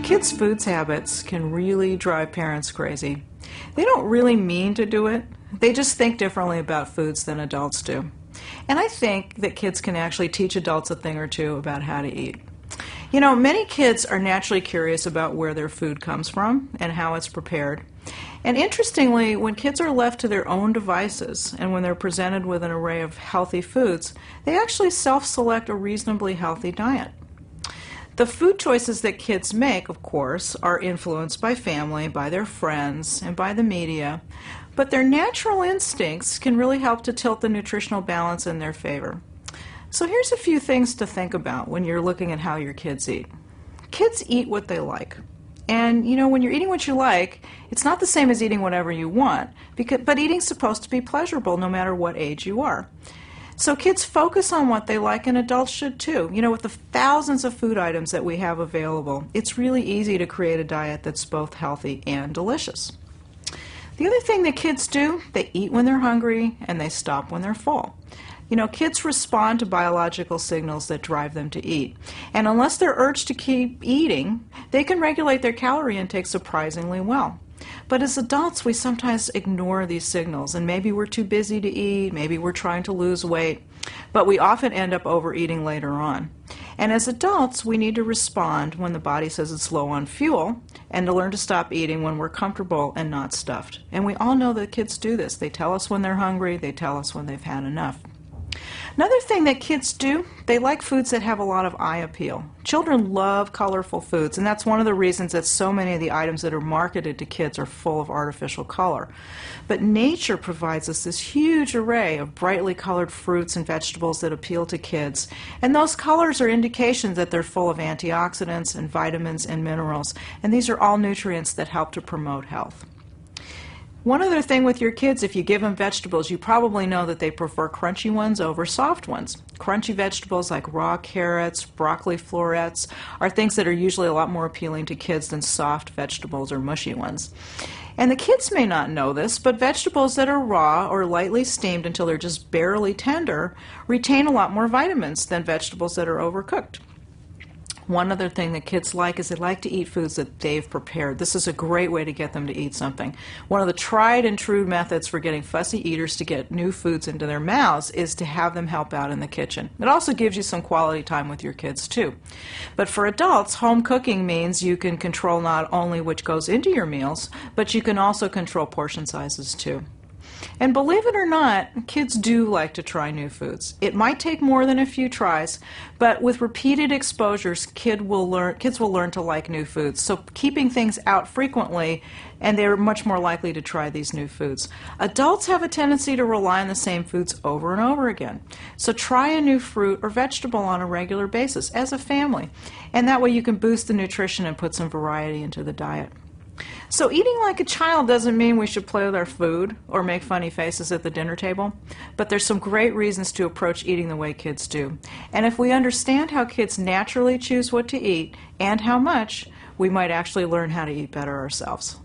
Kids' foods habits can really drive parents crazy. They don't really mean to do it. They just think differently about foods than adults do. And I think that kids can actually teach adults a thing or two about how to eat. You know, many kids are naturally curious about where their food comes from and how it's prepared. And interestingly, when kids are left to their own devices and when they're presented with an array of healthy foods, they actually self-select a reasonably healthy diet. The food choices that kids make, of course, are influenced by family, by their friends, and by the media, but their natural instincts can really help to tilt the nutritional balance in their favor. So here's a few things to think about when you're looking at how your kids eat. Kids eat what they like. And you know, when you're eating what you like, it's not the same as eating whatever you want, but eating's supposed to be pleasurable no matter what age you are. So kids focus on what they like, and adults should too. You know, with the thousands of food items that we have available, it's really easy to create a diet that's both healthy and delicious. The other thing that kids do, they eat when they're hungry and they stop when they're full. You know, kids respond to biological signals that drive them to eat. And unless they're urged to keep eating, they can regulate their calorie intake surprisingly well. But as adults, we sometimes ignore these signals, and maybe we're too busy to eat, maybe we're trying to lose weight, but we often end up overeating later on. And as adults, we need to respond when the body says it's low on fuel, and to learn to stop eating when we're comfortable and not stuffed. And we all know that kids do this. They tell us when they're hungry, they tell us when they've had enough. Another thing that kids do, they like foods that have a lot of eye appeal. Children love colorful foods, and that's one of the reasons that so many of the items that are marketed to kids are full of artificial color. But nature provides us this huge array of brightly colored fruits and vegetables that appeal to kids, and those colors are indications that they're full of antioxidants and vitamins and minerals, and these are all nutrients that help to promote health. One other thing with your kids, if you give them vegetables, you probably know that they prefer crunchy ones over soft ones. Crunchy vegetables like raw carrots, broccoli florets are things that are usually a lot more appealing to kids than soft vegetables or mushy ones. And the kids may not know this, but vegetables that are raw or lightly steamed until they're just barely tender retain a lot more vitamins than vegetables that are overcooked. One other thing that kids like is they like to eat foods that they've prepared. This is a great way to get them to eat something. One of the tried and true methods for getting fussy eaters to get new foods into their mouths is to have them help out in the kitchen. It also gives you some quality time with your kids too. But for adults, home cooking means you can control not only what goes into your meals, but you can also control portion sizes too. And believe it or not, kids do like to try new foods. It might take more than a few tries, but with repeated exposures, kids will learn to like new foods. So keeping things out frequently, and they're much more likely to try these new foods. Adults have a tendency to rely on the same foods over and over again. So try a new fruit or vegetable on a regular basis as a family, and that way you can boost the nutrition and put some variety into the diet. So eating like a child doesn't mean we should play with our food or make funny faces at the dinner table, but there's some great reasons to approach eating the way kids do. And if we understand how kids naturally choose what to eat and how much, we might actually learn how to eat better ourselves.